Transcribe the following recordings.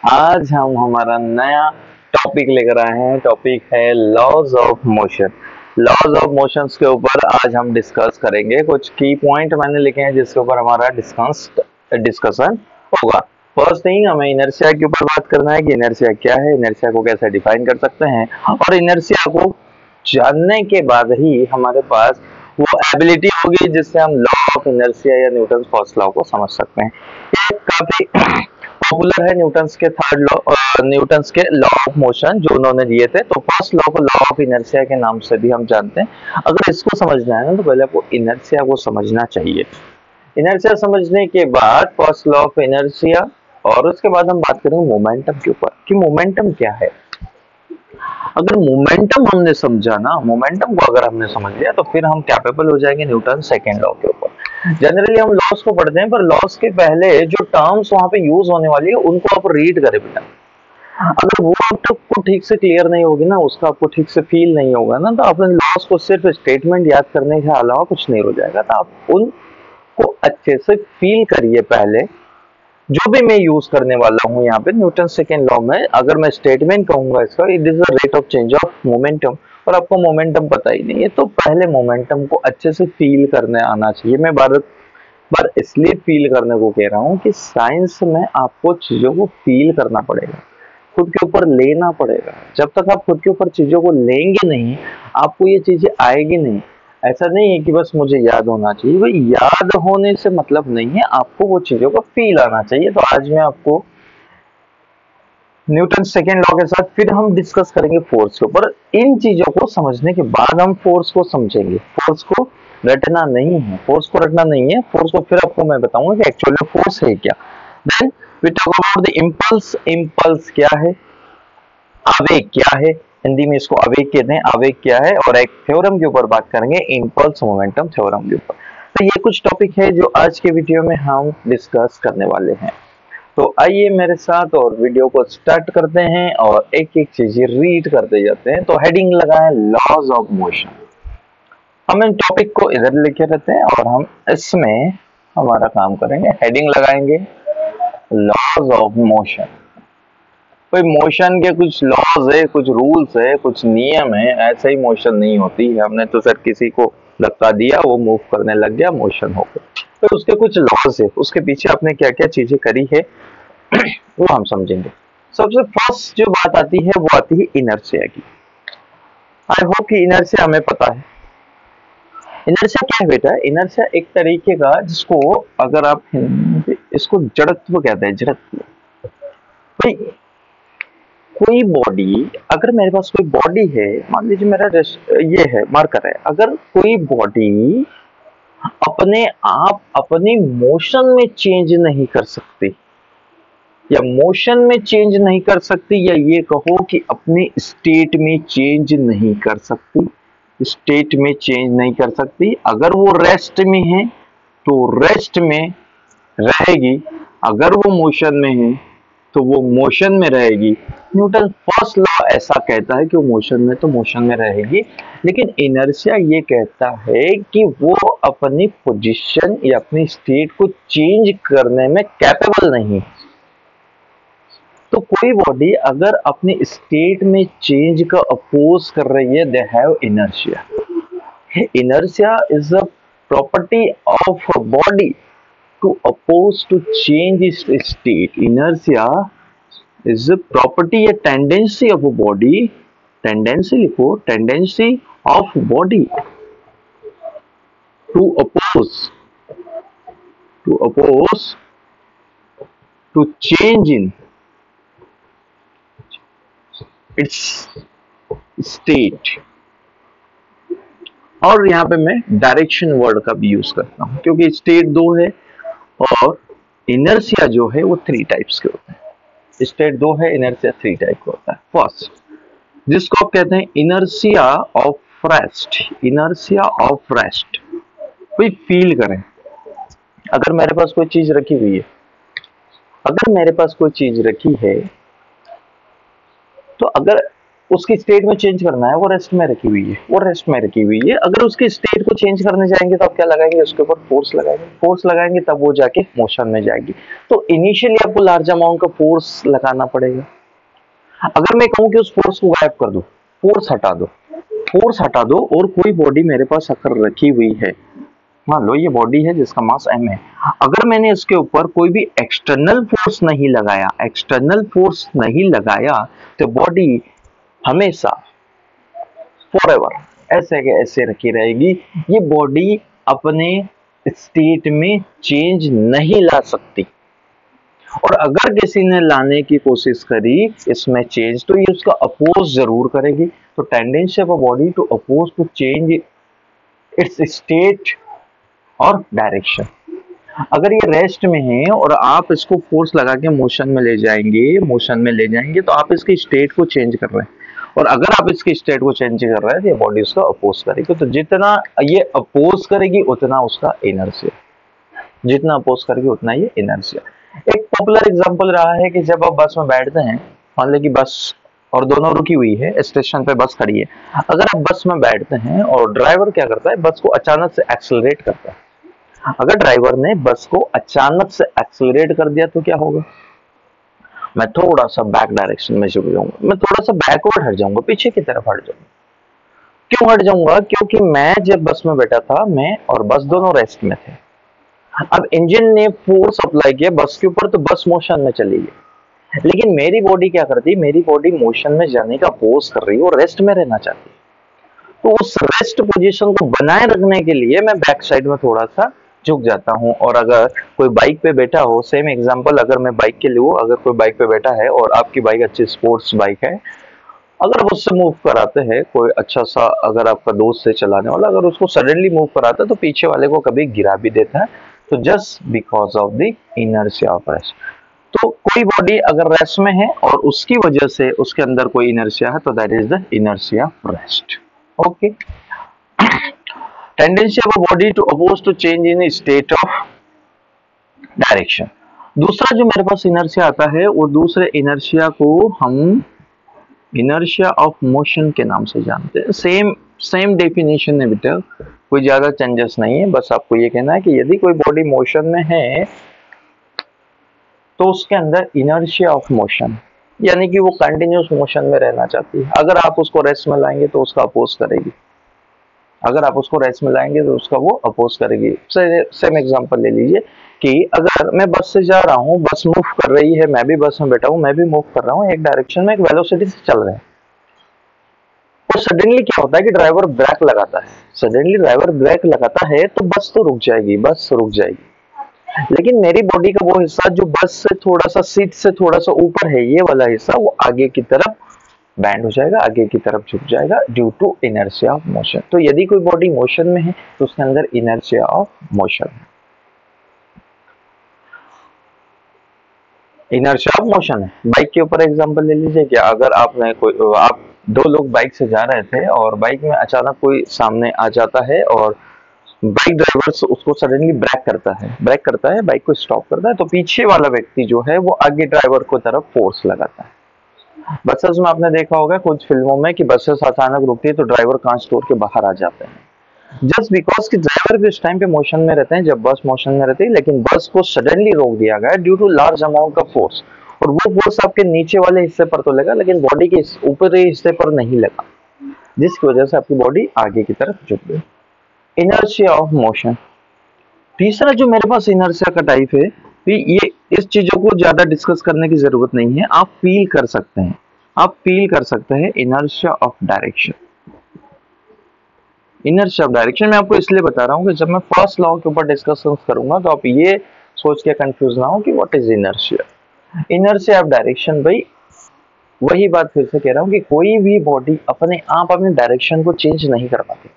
आज हम हमारा नया टॉपिक लेकर आए हैं। टॉपिक है laws of motion. Laws of motions के ऊपर आज हम डिस्कस करेंगे। कुछ की पॉइंट मैंने लिखे हैं जिसके ऊपर हमारा डिस्कशन होगा। फर्स्ट थिंग, हमें इनर्शिया के ऊपर बात करना है कि इनर्शिया क्या है, इनर्शिया को कैसे डिफाइन कर सकते हैं, और इनर्शिया को जानने के बाद ही हमारे पास वो एबिलिटी होगी जिससे हम लॉ ऑफ इनर्शिया या न्यूटन फर्स्ट लॉ को समझ सकते हैं। ये काफी पॉपुलर है, न्यूटन्स के थर्ड लॉ, न्यूटन्स के लॉ ऑफ मोशन जो उन्होंने दिए थे। तो फर्स्ट लॉ को लॉ ऑफ इनर्शिया के नाम से भी हम जानते हैं। अगर इसको समझना है ना तो पहले आपको इनर्शिया को समझना चाहिए। इनर्शिया समझने के बाद फर्स्ट लॉ ऑफ इनर्शिया, और उसके बाद हम बात करेंगे मोमेंटम के ऊपर कि मोमेंटम क्या है। अगर मोमेंटम हमने समझा ना, मोमेंटम को अगर हमने समझ लिया तो फिर हम कैपेबल हो जाएंगे न्यूटन सेकेंड लॉ के ऊपर। जनरली हम लॉस को पढ़ते हैं, पर लॉस के पहले जो टर्म्स वहां पे यूज होने वाली है उनको आप रीड करें बेटा। अगर वो आपको ठीक से क्लियर नहीं होगी ना, उसका आपको ठीक से फील नहीं होगा ना, तो अपने लॉस को सिर्फ स्टेटमेंट याद करने के अलावा कुछ नहीं हो जाएगा। तो आप उनको अच्छे से फील करिए पहले। जो भी मैं यूज करने वाला हूँ यहाँ पे न्यूटन सेकेंड लॉ में, अगर मैं स्टेटमेंट कहूंगा इसका, it is the rate of change of momentum, और आपको मोमेंटम पता ही नहीं है, तो पहले मोमेंटम को अच्छे से फील करने आना चाहिए। मैं बार बार इसलिए फील करने को कह रहा हूँ कि साइंस में आपको चीजों को फील करना पड़ेगा, खुद के ऊपर लेना पड़ेगा। जब तक आप खुद के ऊपर चीजों को लेंगे नहीं, आपको ये चीजें आएगी नहीं। ऐसा नहीं है कि बस मुझे याद होना चाहिए, भाई याद होने से मतलब नहीं है, आपको वो चीजों का फील आना चाहिए। तो आज मैं आपको न्यूटन सेकेंड लॉ के साथ फिर हम डिस्कस करेंगे फोर्स के ऊपर। इन चीजों को समझने के बाद हम फोर्स को समझेंगे। फोर्स को रटना नहीं है, फोर्स को रटना नहीं है, फोर्स को फिर आपको मैं बताऊंगा कि एक्चुअल में फोर्स है क्या। Then we talk about the impulse. Impulse क्या है, आवेग क्या है, हिंदी में इसको आवेग कहते हैं, आवेग क्या है, और एक थ्योरम के ऊपर बात करेंगे, इम्पल्स मोमेंटम थ्योरम के ऊपर। तो ये कुछ टॉपिक है जो आज के वीडियो में हम डिस्कस करने वाले हैं। तो आइए मेरे साथ और वीडियो को स्टार्ट करते हैं और एक एक चीज रीड करते जाते हैं। तो हेडिंग लगाएं लॉज ऑफ मोशन। हम इन टॉपिक को इधर लिखे रहते हैं और हम इसमें हमारा काम करेंगे। हेडिंग लगाएंगे लॉज ऑफ मोशन। कोई मोशन के कुछ लॉज है, कुछ रूल्स है, कुछ नियम है, ऐसे ही मोशन नहीं होती है। हमने तो सर किसी को धक्का दिया, वो मूव करने लग गया, मोशन हो गया। तो उसके कुछ लॉज है, उसके पीछे आपने क्या क्या चीजें करी है वो हम समझेंगे। सबसे फर्स्ट जो बात आती है वो आती है इनर्शिया की। आई होप कि इनर्शिया हमें पता है। इनर्शिया क्या है बेटा? इनर्शिया एक तरीके का, जिसको अगर आप इसको जड़त्व कहते हैं। जड़त्व भाई, कोई बॉडी, अगर मेरे पास कोई बॉडी है, मान लीजिए मेरा ये है मार्कर है, अगर कोई बॉडी अपने आप अपनी मोशन में चेंज नहीं कर सकती, या मोशन में चेंज नहीं कर सकती, या ये कहो कि अपने स्टेट में चेंज नहीं कर सकती, स्टेट में चेंज नहीं कर सकती। अगर वो रेस्ट में है तो रेस्ट में रहेगी, अगर वो मोशन में है तो वो मोशन में रहेगी। न्यूटन फर्स्ट लॉ ऐसा कहता है कि वो मोशन में तो मोशन में रहेगी, लेकिन इनर्शिया ये कहता है कि वो अपनी पोजीशन या अपनी स्टेट को चेंज करने में कैपेबल नहीं। तो कोई बॉडी अगर अपनी स्टेट में चेंज का अपोज कर रही है, they have inertia. Inertia is a property of a body to oppose to change its state. Inertia is a property, a tendency of a body, tendency लिखो, tendency of body to oppose to change in its state। और यहाँ पे मैं direction word का भी use करता हूँ, क्योंकि स्टेट दो है और इनर्शिया जो है वो 3 टाइप्स के होते हैं। स्टेट 2 है, इनर्शिया 3 टाइप का होता है। फर्स्ट, जिसको आप कहते हैं inertia of rest. Inertia of rest कोई फील करें, अगर मेरे पास कोई चीज रखी हुई है, अगर मेरे पास कोई चीज रखी है, तो अगर उसकी स्टेट में चेंज करना है, वो रेस्ट में रखी हुई है, वो रेस्ट में रखी हुई है। अगर उसकी स्टेट को चेंज करने जाएंगे तो आप क्या लगाएंगे, उसके ऊपर फोर्स लगाएंगे, फोर्स लगाएंगे तब वो जाके मोशन में जाएगी। तो इनिशियली आपको लार्ज अमाउंट का फोर्स लगाना पड़ेगा। अगर मैं कहूं कि उस फोर्स को गायब कर दो, फोर्स हटा दो, फोर्स हटा दो, और कोई बॉडी मेरे पास अगर रखी हुई है, मान लो ये बॉडी है जिसका मास m है, अगर मैंने इसके ऊपर कोई भी एक्सटर्नल फोर्स नहीं लगाया, एक्सटर्नल फोर्स नहीं लगाया, तो बॉडी हमेशा फॉरएवर ऐसे के ऐसे रखी रहेगी। ये बॉडी अपने स्टेट में चेंज नहीं ला सकती, और अगर किसी ने लाने की कोशिश करी इसमें चेंज, तो ये उसका अपोज जरूर करेगी। तो tendency of a body to oppose to change its state और डायरेक्शन। अगर ये रेस्ट में है और आप इसको फोर्स लगा के मोशन में ले जाएंगे, मोशन में ले जाएंगे, तो आप इसकी स्टेट को चेंज कर रहे हैं, और अगर आप इसकी स्टेट को चेंज कर रहे हैं तो ये बॉडी उसका अपोज करेगी। तो जितना ये अपोज करेगी उतना उसका इनर्शिया, जितना अपोज करेगी उतना ये इनर्शिया। एक पॉपुलर एग्जांपल रहा है कि जब आप बस में बैठते हैं, मान लो कि बस और दोनों रुकी हुई है, स्टेशन पे बस खड़ी है, अगर आप बस में बैठते हैं और ड्राइवर क्या करता है, बस को अचानक से एक्सेलरेट करता है। अगर ड्राइवर ने बस को अचानक से एक्सेलरेट कर दिया तो क्या होगा, मैं थोड़ा सा बैक डायरेक्शन में झुक जाऊंगा, मैं थोड़ा सा बैकवर्ड हट जाऊंगा, पीछे की तरफ हट जाऊंगा। क्यों हट जाऊंगा, क्योंकि मैं जब बस में बैठा था, मैं और बस दोनों रेस्ट में थे। अब इंजन ने फोर्स अप्लाई किया बस के ऊपर, तो बस मोशन में चली गई, लेकिन मेरी बॉडी क्या करती, मेरी बॉडी मोशन में जाने का अपोज कर रही है और रेस्ट में रहना चाहती है। तो उस रेस्ट पोजीशन को बनाए रखने के लिए मैं बैक साइड में थोड़ा सा झुक जाता हूं। और अगर कोई बाइक पे बैठा हो, सेम एग्जांपल अगर मैं बाइक के लूं, अगर कोई बाइक पे बैठा है और आपकी बाइक अच्छी स्पोर्ट्स बाइक है, अगर आप उससे मूव कराते हैं, कोई अच्छा सा अगर आपका दोस्त है चलाने वाला, अगर उसको सडनली मूव कराता है तो पीछे वाले को कभी गिरा भी देता है, तो just because of the inertia of rest. तो कोई बॉडी अगर रेस्ट में है और उसकी वजह से उसके अंदर कोई इनर्शिया है, तो that is the inertia of rest. Okay, tendency of a body to oppose to change in state of direction. दूसरा जो मेरे पास इनर्शिया आता है, वो दूसरे इनर्शिया को हम इनर्शिया ऑफ मोशन के नाम से जानते हैं। सेम डेफिनेशन है बेटा, कोई ज्यादा चेंजेस नहीं है, बस आपको ये कहना है कि यदि कोई बॉडी मोशन में है तो उसके अंदर इनर्शिया ऑफ मोशन, यानी कि वो कंटिन्यूस मोशन में रहना चाहती है। अगर आप उसको रेस्ट में लाएंगे तो उसका अपोज करेगी, अगर आप उसको रेस्ट में लाएंगे तो उसका वो अपोज करेगी। सेम एग्जांपल ले लीजिए कि अगर मैं बस से जा रहा हूँ, बस मूव कर रही है, मैं भी बस में बैठा हूँ, मैं भी मूव कर रहा हूँ एक डायरेक्शन में, एक वेलोसिटी से चल रहे हैं, और सडनली क्या होता है कि ड्राइवर ब्रेक लगाता है। सडनली ड्राइवर ब्रेक लगाता है तो बस तो रुक जाएगी, बस रुक जाएगी, लेकिन मेरी बॉडी का वो हिस्सा जो बस से थोड़ा सा, सीट से थोड़ा सा ऊपर है, ये वाला हिस्सा वो आगे की तरफ बैंड हो जाएगा, आगे की तरफ झुक जाएगा due to inertia of motion. तो यदि कोई बॉडी मोशन में है तो उसके अंदर इनर्शिया ऑफ मोशन है, इनर्शिया ऑफ मोशन है। बाइक के ऊपर एग्जांपल ले लीजिए कि अगर आप दो लोग बाइक से जा रहे थे और बाइक में अचानक कोई सामने आ जाता है और बाइक ड्राइवर उसको सडनली ब्रेक करता है, बाइक को स्टॉप करता है, तो पीछे वाला व्यक्ति जो है वो आगे ड्राइवर को तरफ फोर्स लगाता है। बसेस में आपने देखा होगा कुछ फिल्मों में कि बसेस अचानक रुकती है तो ड्राइवर कांच तोड़ के बाहर आ जाते हैं, जस्ट बिकॉज कि ड्राइवर भी उस टाइम पे मोशन में रहते हैं जब बस मोशन में रहती है, लेकिन बस को सडनली रोक दिया गया ड्यू टू लार्ज अमाउंट का फोर्स, और वो फोर्स आपके नीचे वाले हिस्से पर तो लगा लेकिन बॉडी के ऊपरी हिस्से पर नहीं लगा, जिसकी वजह से आपकी बॉडी आगे की तरफ झुक गई। Inertia of motion. तीसरा जो मेरे पास इनर्शिया का टाइप है, ये इस चीजों को ज्यादा डिस्कस करने की जरूरत नहीं है, आप फील कर सकते हैं inertia of direction. Inertia of direction मैं आपको इसलिए बता रहा हूं कि जब मैं फर्स्ट लॉ के ऊपर डिस्कशन करूंगा तो आप ये सोच के कंफ्यूज ना हो कि what is inertia. Inertia of direction, भाई वही बात फिर से कह रहा हूं कि कोई भी बॉडी अपने आप अपने डायरेक्शन को चेंज नहीं कर पाती।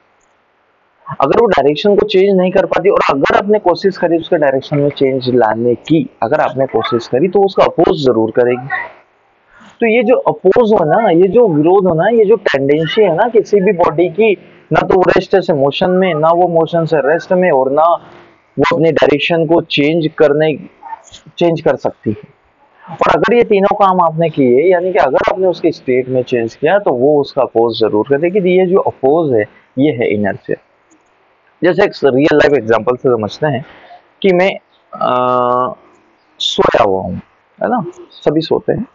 अगर वो डायरेक्शन को चेंज नहीं कर पाती और अगर आपने कोशिश करी उसके डायरेक्शन में चेंज लाने की, अगर आपने कोशिश करी तो उसका अपोज जरूर करेगी। तो ये जो अपोज होना, ये जो विरोध होना, ये जो टेंडेंसी है ना किसी भी बॉडी की, ना तो वो रेस्ट से मोशन में, ना वो मोशन से रेस्ट में, और ना वो अपनी डायरेक्शन को चेंज कर सकती है। और अगर ये तीनों काम आपने किए, यानी कि अगर आपने उसके स्टेट में चेंज किया, तो वो उसका अपोज जरूर करेगी। ये जो अपोज है ये है इनर्शिया। जैसे एक रियल लाइफ एग्जांपल से समझते हैं कि मैं सोया हुआ हूँ, है ना, सभी सोते हैं।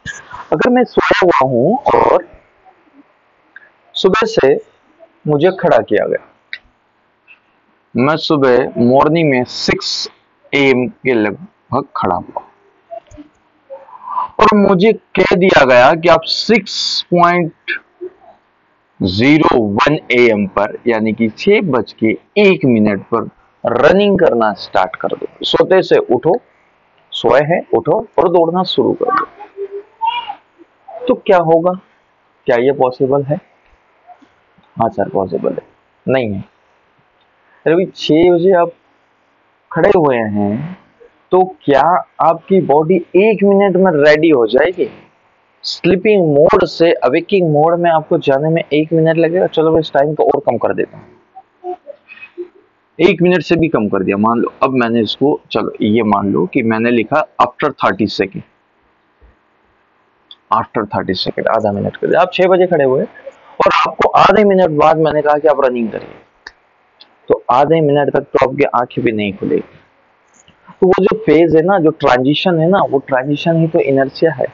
अगर मैं सोया हुआ हूँ और सुबह से मुझे खड़ा किया गया, मैं सुबह मॉर्निंग में 6 AM के लगभग खड़ा हुआ और मुझे कह दिया गया कि आप 6:01 AM पर, यानी कि 6:01 पर रनिंग करना स्टार्ट कर दो। सोते से उठो, सोए हैं उठो और दौड़ना शुरू कर दो। तो क्या होगा? क्या ये पॉसिबल है? हाँ सर पॉसिबल है। नहीं है। अभी 6 बजे आप खड़े हुए हैं, तो क्या आपकी बॉडी 1 मिनट में रेडी हो जाएगी? स्लीपिंग मोड से अवेकिंग मोड में आपको जाने में 1 मिनट लगेगा। चलो मैं इस टाइम को और कम कर देता हूँ, 1 मिनट से भी कम कर दिया। मान लो अब मैंने इसको, चलो ये मान लो कि मैंने लिखा आफ्टर 30 सेकेंड, आफ्टर 30 सेकेंड, आधा मिनट कर दिया। आप 6 बजे खड़े हुए और आपको आधे मिनट बाद मैंने कहा कि आप रनिंग करिए, तो आधे मिनट तक तो आपकी आंखें भी नहीं खुलेगी। तो वो जो फेज है ना, जो ट्रांजिशन है ना, वो ट्रांजिशन ही तो इनर्शिया है।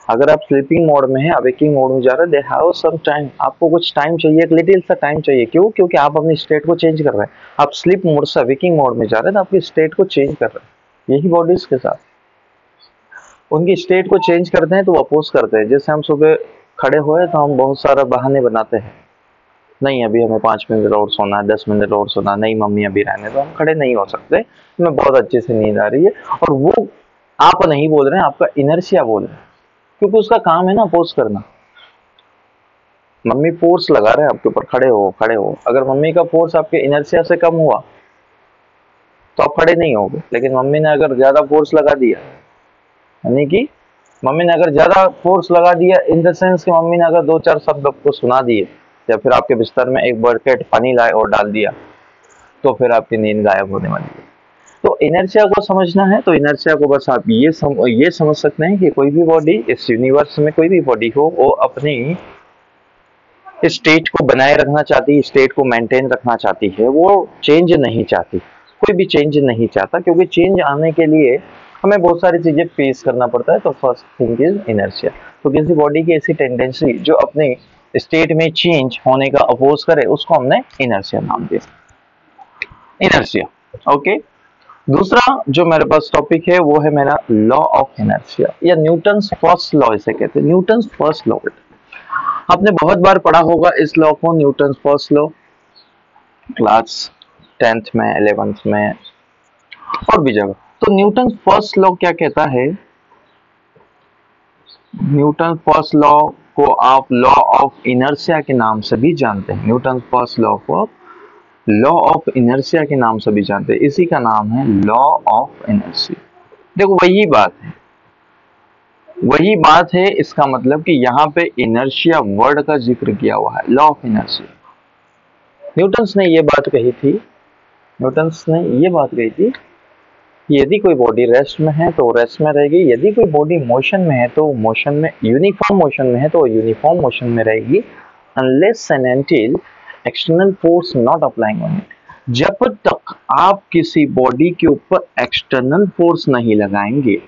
अगर आप स्लीपिंग मोड में है, अवेकिंग मोड में जा रहे हैं, दे हैव सम टाइम, आपको कुछ टाइम चाहिए, एक लिटिल सा टाइम चाहिए। क्यों? क्योंकि आप अपनी स्टेट को चेंज कर रहे हैं। आप स्लीप मोड से अवेकिंग मोड में जा रहे हैं, तो आपकी स्टेट को चेंज कर रहे हैं। यही बॉडीज के साथ उनकी स्टेट को चेंज करते हैं तो वो अपोज करते हैं। जैसे हम सुबह खड़े हुए तो हम बहुत सारा बहाने बनाते हैं, नहीं अभी हमें 5 मिनट और सोना है, 10 मिनट और सोना, नहीं मम्मी अभी रहने दो, हम खड़े नहीं हो सकते, हमें बहुत अच्छे से नींद आ रही है। और वो आप नहीं बोल रहे हैं, आपका इनर्शिया बोल रहे हैं, क्योंकि उसका काम है ना अपोज करना। मम्मी फोर्स लगा रहे हैं आपके ऊपर, खड़े हो खड़े हो। अगर मम्मी का फोर्स आपके इनर्शिया से कम हुआ तो आप खड़े नहीं होगे। लेकिन मम्मी ने अगर ज्यादा फोर्स लगा दिया, यानी कि मम्मी ने अगर ज्यादा फोर्स लगा दिया इन द सेंस कि मम्मी ने अगर 2-4 शब्द आपको सुना दिए, या फिर आपके बिस्तर में एक बकेट पानी लाए और डाल दिया, तो फिर आपकी नींद गायब होने वाली है। तो इनर्शिया को समझना है, तो इनर्शिया को बस आप ये समझ सकते हैं कि कोई भी बॉडी इस यूनिवर्स में, कोई भी बॉडी हो, वो अपनी स्टेट को बनाए रखना चाहती है, स्टेट को मेंटेन रखना चाहती है, वो चेंज नहीं चाहती। कोई भी चेंज नहीं चाहता, क्योंकि चेंज आने के लिए हमें बहुत सारी चीजें फेस करना पड़ता है। तो फर्स्ट थिंग इज इनर्शिया। तो किसी बॉडी की ऐसी टेंडेंसी जो अपने स्टेट में चेंज होने का अपोज करे, उसको हमने इनर्शिया नाम दिया, इनर्शिया। ओके, दूसरा जो मेरे पास टॉपिक है वो है मेरा लॉ ऑफ इनर्शिया, या न्यूटन्स फर्स्ट लॉ इसे कहते हैं। न्यूटन्स फर्स्ट लॉ आपने बहुत बार पढ़ा होगा इस लॉ को, Newton's first law, class 10th में, 11th में और भी जगह। तो न्यूटन फर्स्ट लॉ क्या कहता है? न्यूटन फर्स्ट लॉ को आप लॉ ऑफ इनर्शिया के नाम से भी जानते हैं। न्यूटन फर्स्ट लॉ को लॉ ऑफ इनर्शिया के नाम से भी जानते हैं। इसी का नाम है लॉ ऑफ इनर्शिया। देखो वही बात है। इसका मतलब कि यहाँ पे इनर्शिया वर्ड का जिक्र किया हुआ है, लॉ ऑफ इनर्शिया। न्यूटन्स ने ये बात कही थी, यदि कोई बॉडी रेस्ट में है तो रेस्ट में रहेगी, यदि कोई बॉडी मोशन में है तो मोशन में, यूनिफॉर्म मोशन में है तो यूनिफॉर्म मोशन में रहेगी, unless and until external force not applying on it. जब तक आप किसी बॉडी के ऊपर एक्सटर्नल फोर्स नहीं लगाएंगे।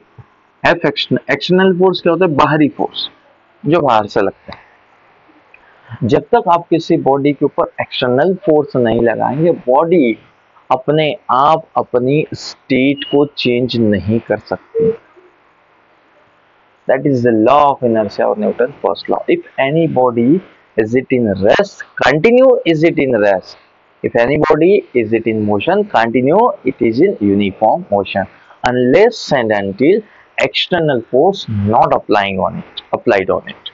एक्सटर्नल फोर्स क्या होता है? बाहरी फोर्स, जो बाहर से लगता है। जब तक आप किसी बॉडी के ऊपर एक्सटर्नल फोर्स नहीं लगाएंगे, बॉडी अपने आप अपनी स्टेट को चेंज नहीं कर सकती। That is the law of inertia और Newton first law. If any body is it in rest, continue is it in rest. If any body is it in motion, continue it is in uniform motion, unless and until external force not applied on it.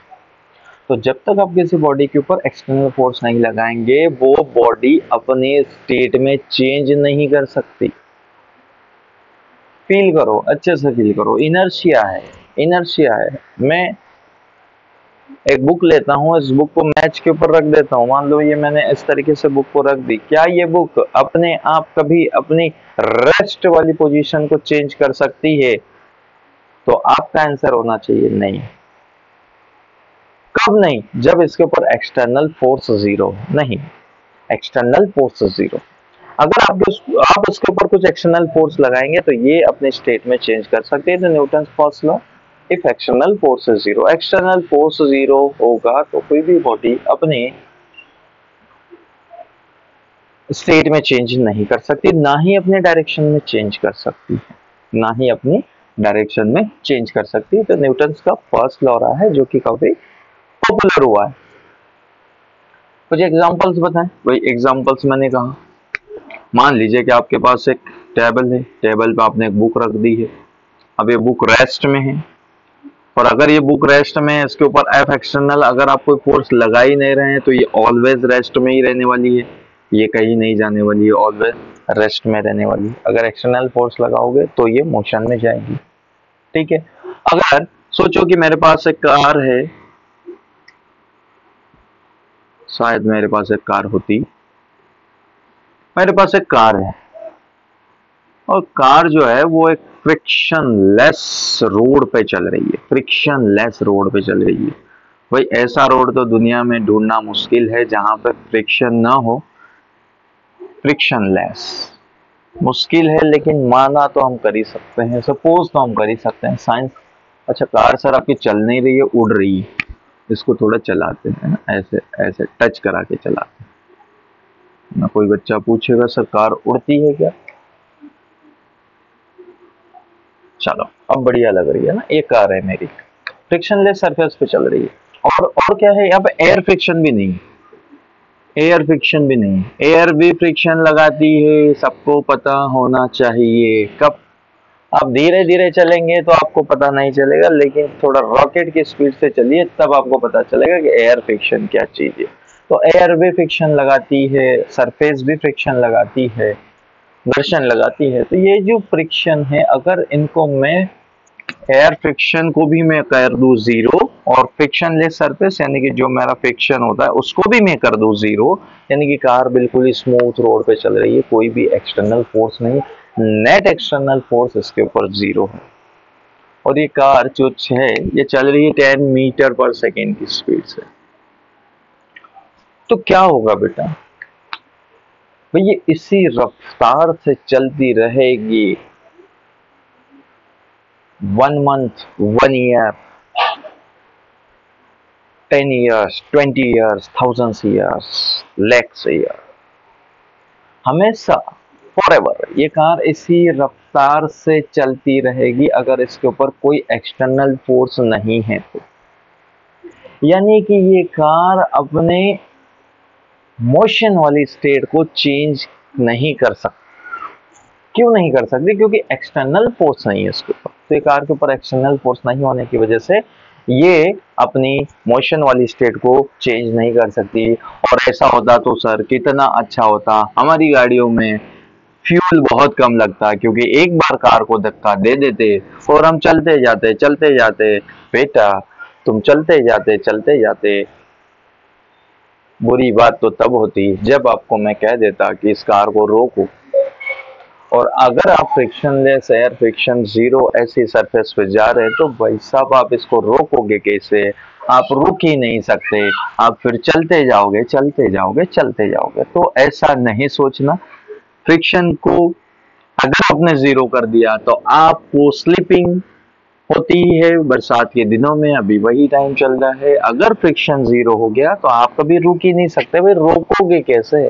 तो जब तक आप किसी body के ऊपर external force नहीं लगाएंगे, वो बॉडी अपने स्टेट में चेंज नहीं कर सकती। फील करो, अच्छे से फील करो, इनर्शिया है। मैं एक बुक लेता हूँ, इस बुक को मैच के ऊपर रख देता हूँ, मान लो ये मैंने इस तरीके से बुक को रख दी, क्या ये बुक अपने आप कभी अपनी रेस्ट वाली पोजीशन को चेंज कर सकती है? तो आपका आंसर होना चाहिए नहीं। कब नहीं? जब इसके ऊपर एक्सटर्नल फोर्स जीरो नहीं, एक्सटर्नल फोर्स जीरो। अगर आप उसके ऊपर कुछ एक्सटर्नल फोर्स लगाएंगे तो ये अपने स्टेट में चेंज कर सकते हैं। Newton first law, if external force is zero, external force zero होगा तो कोई भी बॉडी अपने स्टेट में चेंज नहीं कर सकती, ना ही अपने डायरेक्शन में चेंज कर सकती है, ना ही अपनी डायरेक्शन में चेंज कर सकती है। तो न्यूटन का फर्स्ट लॉ रहा है जो कि काफी पॉपुलर हुआ है। कुछ एग्जांपल्स बताएं। वही एग्जांपल्स मैंने कहा, मान लीजिए कि आपके पास एक टेबल है, टेबल पे आपने एक बुक रख दी है, अब ये बुक रेस्ट में है, और अगर ये बुक रेस्ट में है, इसके ऊपर एफ एक्सटर्नल अगर आप कोई फोर्स लगा ही नहीं रहे हैं तो ये ऑलवेज रेस्ट में ही रहने वाली है, ये कहीं नहीं जाने वाली है, ऑलवेज रेस्ट में रहने वाली है। अगर एक्सटर्नल फोर्स लगाओगे तो ये मोशन में जाएगी, ठीक है। अगर सोचो कि मेरे पास एक कार है, शायद मेरे पास एक कार होती, मेरे पास एक कार है और कार जो है वो एक फ्रिक्शन लेस रोड पे चल रही है, फ्रिक्शन लेस रोड पे चल रही है। भाई ऐसा रोड तो दुनिया में ढूंढना मुश्किल है जहां पे फ्रिक्शन ना हो, फ्रिक्शन लेस मुश्किल है, लेकिन माना तो हम कर ही सकते हैं, सपोज तो हम कर ही सकते हैं साइंस। अच्छा कार सर आपकी चल नहीं रही है, उड़ रही है, इसको थोड़ा चलाते हैं ना, ऐसे ऐसे टच करा के चलाते हैं ना। कोई बच्चा पूछेगा सर कार उड़ती है क्या? चलो अब बढ़िया लग रही है ना, ये कार है मेरी, फ्रिक्शनलेस सरफेस पे चल रही है। और क्या है यहाँ पे? एयर फ्रिक्शन भी नहीं, एयर फ्रिक्शन भी नहीं, एयर भी फ्रिक्शन लगाती है, सबको पता होना चाहिए। कब? आप धीरे धीरे चलेंगे तो आपको पता नहीं चलेगा, लेकिन थोड़ा रॉकेट की स्पीड से चलिए तब आपको पता चलेगा कि एयर फ्रिक्शन क्या चीज है। तो एयर भी फ्रिक्शन लगाती है, सरफेस भी फ्रिक्शन लगाती है, घर्षण लगाती है। तो ये जो फ्रिक्शन है, अगर इनको मैं एयर फ्रिक्शन को भी मैं कर दूं जीरो, और फ्रिक्शनलेस सरफेस यानी कि जो मेरा फ्रिक्शन होता है उसको भी मैं कर दूं जीरो, यानी कि कार बिल्कुल ही स्मूथ रोड पे चल रही है, कोई भी एक्सटर्नल फोर्स नहीं, नेट एक्सटर्नल फोर्स इसके ऊपर जीरो है। और ये कार जो है ये चल रही है 10 मीटर पर सेकेंड की स्पीड से। तो क्या होगा बेटा? भाई ये इसी रफ्तार से चलती रहेगी 1 month, 1 year, 10 years, 20 years, thousands years, lakhs year, हमेशा फॉरएवर ये कार इसी रफ्तार से चलती रहेगी अगर इसके ऊपर कोई एक्सटर्नल फोर्स नहीं है तो। यानी कि ये कार अपने मोशन वाली स्टेट को चेंज नहीं कर सकती। क्यों नहीं कर सकती? क्योंकि एक्सटर्नल फोर्स नहीं है इसके ऊपर। तो ये कार के ऊपर एक्सटर्नल फोर्स नहीं होने की वजह से ये अपनी मोशन वाली स्टेट को चेंज नहीं कर सकती। और ऐसा होता तो सर कितना अच्छा होता, हमारी गाड़ियों में फ्यूल बहुत कम लगता, क्योंकि एक बार कार को धक्का दे देते और हम चलते जाते बेटा, तुम चलते जाते। बुरी बात तो तब होती जब आपको मैं कह देता कि इस कार को रोको, और अगर आप फ्रिक्शनलेस एयर फ्रिक्शन जीरो ऐसी सरफेस पे जा रहे हैं तो भाई साहब आप इसको रोकोगे कैसे? आप रुक ही नहीं सकते, आप फिर चलते जाओगे। तो ऐसा नहीं सोचना। फ्रिक्शन को अगर आपने जीरो कर दिया तो आपको स्लिपिंग होती है बरसात के दिनों में, अभी वही टाइम चल रहा है। अगर फ्रिक्शन जीरो हो गया तो आप कभी रुक ही नहीं सकते, भाई रोकोगे कैसे?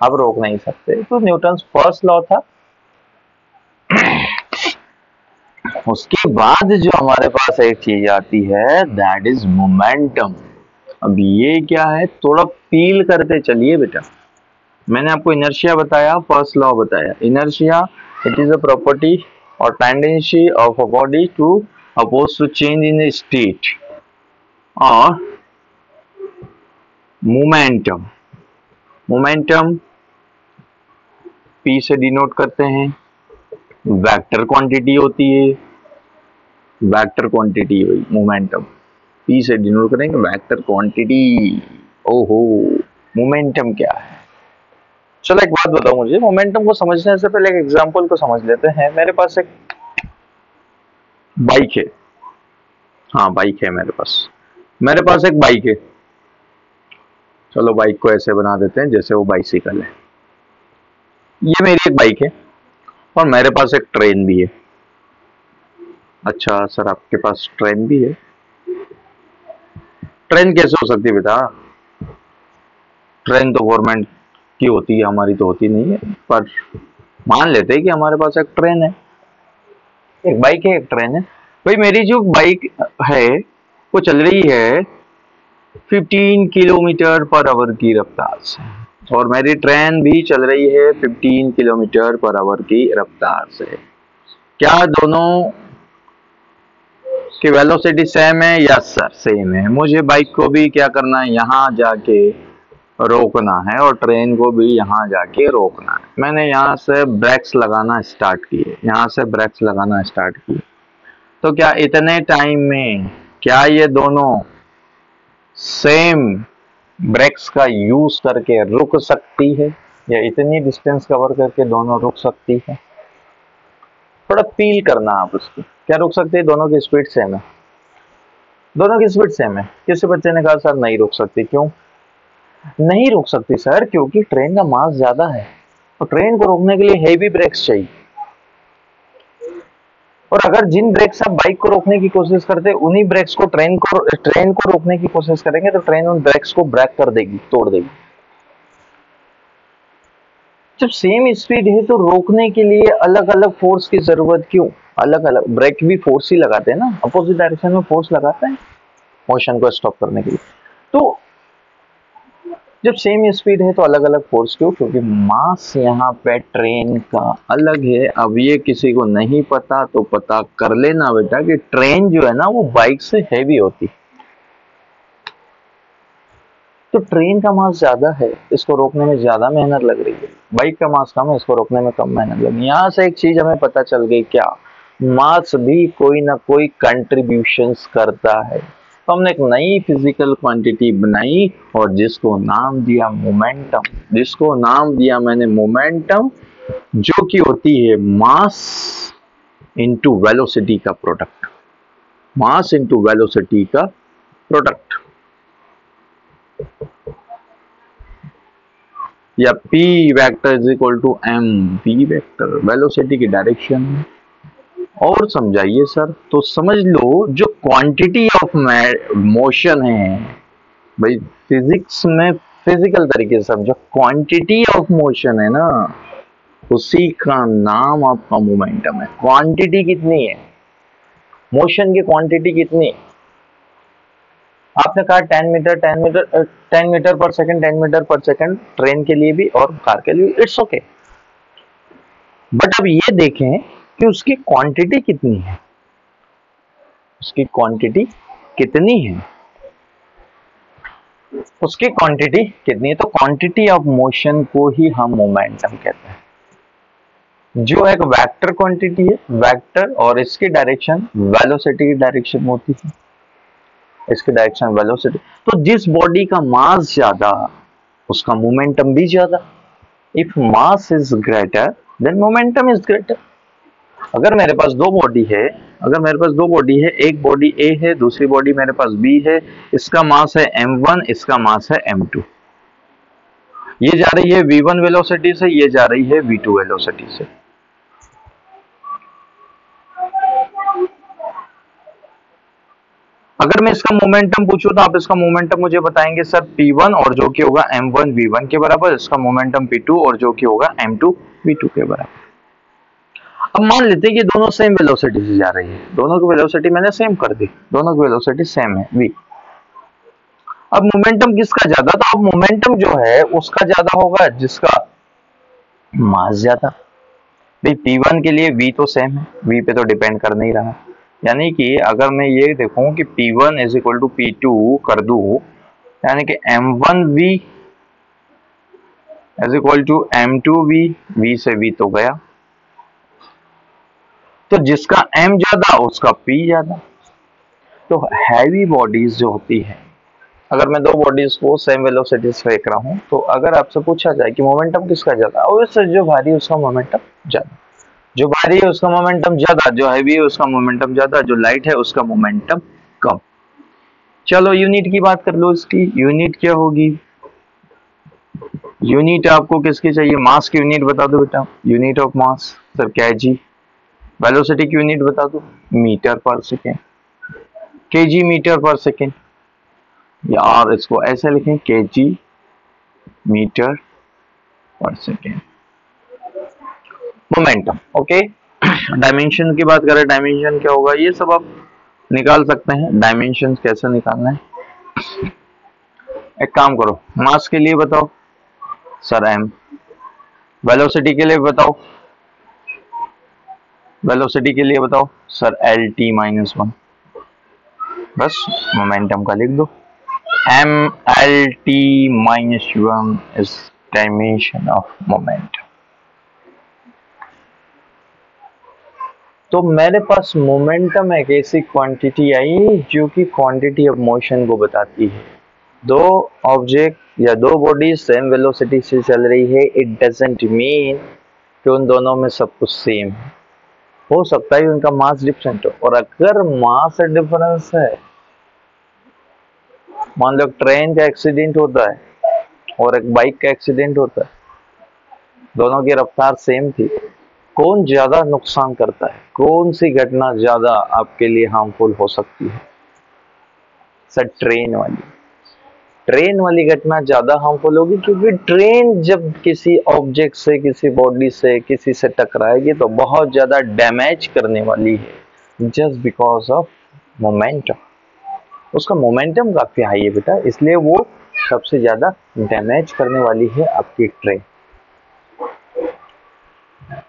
आप रोक नहीं सकते। तो न्यूटन फर्स्ट लॉ था। उसके बाद जो हमारे पास एक चीज आती है दैट इज मोमेंटम। अब ये क्या है, थोड़ा फील करते चलिए बेटा। मैंने आपको इनर्शिया बताया, फर्स्ट लॉ बताया। Inertia it is a property और tendency of a body to oppose to change in state. और मोमेंटम, मोमेंटम P से डिनोट करते हैं, वेक्टर क्वांटिटी होती है, वेक्टर क्वांटिटी वही मोमेंटम, P से डिनोट करेंगे वेक्टर क्वांटिटी। ओहो, मोमेंटम क्या है? चलो एक बात बताओ मुझे, मोमेंटम को समझने से पहले एक एग्जांपल को समझ लेते हैं। मेरे पास एक बाइक है, हाँ बाइक है मेरे पास एक बाइक है। चलो बाइक को ऐसे बना देते हैं जैसे वो बाइसिकल है। ये मेरी एक बाइक है और मेरे पास एक ट्रेन भी है। अच्छा सर आपके पास ट्रेन भी है? ट्रेन कैसे हो सकती है बेटा? ट्रेन तो गवर्नमेंट की होती है, हमारी तो होती नहीं है। पर मान लेते हैं कि हमारे पास एक ट्रेन है, एक बाइक है, एक ट्रेन है। भाई मेरी जो बाइक है वो चल रही है 15 किलोमीटर पर आवर की रफ्तार से, और मेरी ट्रेन भी चल रही है 15 किलोमीटर पर आवर की रफ्तार से। क्या दोनों की वेलोसिटी सेम है? यस सर सेम है। मुझे बाइक को भी क्या करना है, यहाँ जाके रोकना है, और ट्रेन को भी यहाँ जाके रोकना है। मैंने यहाँ से ब्रेक्स लगाना स्टार्ट किए, यहाँ से ब्रेक्स लगाना स्टार्ट किए, तो क्या इतने टाइम में क्या ये दोनों सेम ब्रेक्स का यूज करके रुक सकती है, या इतनी डिस्टेंस कवर करके दोनों रुक सकती है? थोड़ा फील करना आप उसको, क्या रुक सकती है? दोनों की स्पीड सेम है, दोनों की स्पीड सेम है। किसी बच्चे ने कहा सर नहीं रुक सकती, क्यों नहीं रुक सकती? सर क्योंकि ट्रेन का मास ज्यादा है, और ट्रेन को रोकने के लिए हेवी ब्रेक्स चाहिए, और अगर जिन ब्रेक से आप बाइक को रोकने की कोशिश करते हैं उन्हीं ब्रेक्स को ट्रेन को रोकने की कोशिश करेंगे, तो ट्रेन उन ब्रेक्स को ब्रेक कर देगी, तोड़ देगी। जब सेम स्पीड है तो रोकने के लिए अलग अलग फोर्स की जरूरत क्यों? अलग अलग ब्रेक भी फोर्स ही लगाते हैं ना, अपोजिट डायरेक्शन में फोर्स लगाते हैं मोशन को स्टॉप करने के लिए। तो जब सेम स्पीड है तो अलग अलग फोर्स क्यों? क्योंकि मास यहाँ पे ट्रेन का अलग है। अब ये किसी को नहीं पता तो पता कर लेना बेटा कि ट्रेन जो है ना वो बाइक से हैवी होती, तो ट्रेन का मास ज्यादा है, इसको रोकने में ज्यादा मेहनत लग रही है। बाइक का मास कम है, इसको रोकने में कम मेहनत लगी। यहाँ से एक चीज हमें पता चल गई, क्या मास भी कोई ना कोई कंट्रीब्यूशंस करता है। तो हमने एक नई फिजिकल क्वांटिटी बनाई और जिसको नाम दिया मोमेंटम, जिसको नाम दिया मैंने मोमेंटम, जो कि होती है मास इंटू वेलोसिटी का प्रोडक्ट, मास इंटू वेलोसिटी का प्रोडक्ट, या p vector is equal to m, p vector velocity की डायरेक्शन। और समझाइए सर, तो समझ लो जो क्वांटिटी ऑफ मोशन है, भाई फिजिक्स में फिजिकल तरीके से समझो, क्वांटिटी ऑफ मोशन है ना, उसी का नाम आपका मोमेंटम है। क्वांटिटी कितनी है मोशन की, क्वांटिटी कितनी है? आपने कहा 10 मीटर पर सेकंड, 10 मीटर पर सेकंड ट्रेन के लिए भी और कार के लिए, इट्स ओके। बट अब ये देखें कि उसकी क्वांटिटी कितनी है, उसकी क्वांटिटी कितनी है, उसकी क्वांटिटी कितनी है। तो क्वांटिटी ऑफ मोशन को ही हम मोमेंटम कहते हैं, जो एक वेक्टर क्वांटिटी है, वेक्टर, और इसकी डायरेक्शन वेलोसिटी की डायरेक्शन होती है, इसकी डायरेक्शन वेलोसिटी। तो जिस बॉडी का मास ज्यादा उसका मोमेंटम भी ज्यादा। If mass is greater than momentum is greater. अगर मेरे पास दो बॉडी है, एक बॉडी ए है, दूसरी बॉडी मेरे पास बी है, इसका मास है m1, इसका मास है m2। ये जा रही है v1 वेलोसिटी से, ये जा रही है v2 वेलोसिटी से। अगर मैं इसका मोमेंटम पूछूं तो आप इसका मोमेंटम मुझे बताएंगे सर p1, और जो कि होगा m1 v1 के बराबर, इसका मोमेंटम p2, और जो कि होगा m2 v2 के बराबर। अब मान लेते हैं कि दोनों सेम वेलोसिटी से जा रही है, दोनों की वेलोसिटी मैंने सेम कर दी, दोनों की वेलोसिटी सेम है v। अब मोमेंटम किसका ज्यादा? तो अब मोमेंटम जो है उसका ज्यादा होगा जिसका मास ज्यादा। भाई p1 के लिए v तो सेम है, v पे तो डिपेंड कर नहीं रहा। यानी कि अगर मैं ये देखूं कि p1 is equal to p2 कर दूं, यानी कि m1v is equal to m2v, v से v तो गया, तो जिसका m ज्यादा उसका p ज्यादा। तो हैवी बॉडीज जो होती है, अगर मैं दो बॉडीज को सेम वेलोसिटी से फेंक रहा हूं, तो अगर आपसे पूछा जाए कि मोमेंटम किसका ज्यादा, ऑब्वियसली जो भारी उसका मोमेंटम ज्यादा। जो भारी है उसका मोमेंटम ज्यादा, जो हैवी है उसका मोमेंटम ज्यादा, जो लाइट है उसका मोमेंटम कम। चलो यूनिट की बात कर लो, इसकी यूनिट क्या होगी? यूनिट आपको किसकी चाहिए? मास की यूनिट बता दो बेटा, unit of mass sir KG. Velocity की यूनिट बता दो, मीटर पर सेकेंड, केजी मीटर पर सेकेंड, यार इसको ऐसे लिखें केजी मीटर पर सेकेंड। Momentum, okay. डायमेंशन की बात करें, डायमेंशन क्या होगा? ये सब आप निकाल सकते हैं, डायमेंशन कैसे निकालना है। एक काम करो, मास के लिए बताओ सर एम, वेलोसिटी के लिए बताओ, वेलोसिटी के लिए बताओ sir L T minus one. बस मोमेंटम का लिख दो, M L T minus one is dimension of momentum. तो मेरे पास मोमेंटम एक ऐसी क्वांटिटी आई जो कि क्वांटिटी ऑफ मोशन को बताती है। दो ऑब्जेक्ट या दो बॉडी सेम वेलोसिटी से चल रही है, इट डजंट मीन कि उन दोनों में सब कुछ सेम है। हो सकता है उनका मास डिफरेंट हो, और अगर मास डिफरेंस है, मान लो ट्रेन का एक्सीडेंट होता है और एक बाइक का एक्सीडेंट होता है, दोनों की रफ्तार सेम थी, कौन ज्यादा नुकसान करता है? कौन सी घटना ज्यादा आपके लिए हार्मफुल हो सकती है? सर ट्रेन वाली, ट्रेन वाली घटना ज्यादा हार्मफुल होगी, क्योंकि ट्रेन जब किसी ऑब्जेक्ट से, किसी बॉडी से, किसी से टकराएगी तो बहुत ज्यादा डैमेज करने वाली है, जस्ट बिकॉज ऑफ मोमेंटम। उसका मोमेंटम काफी हाई है बेटा, इसलिए वो सबसे ज्यादा डैमेज करने वाली है आपकी ट्रेन,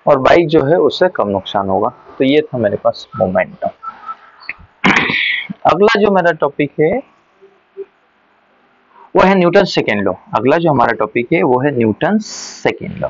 और बाइक जो है उससे कम नुकसान होगा। तो ये था मेरे पास मोमेंटम। अगला जो मेरा टॉपिक है वो है न्यूटन सेकेंड लॉ। अगला जो हमारा टॉपिक है वो है न्यूटन सेकेंड लॉ।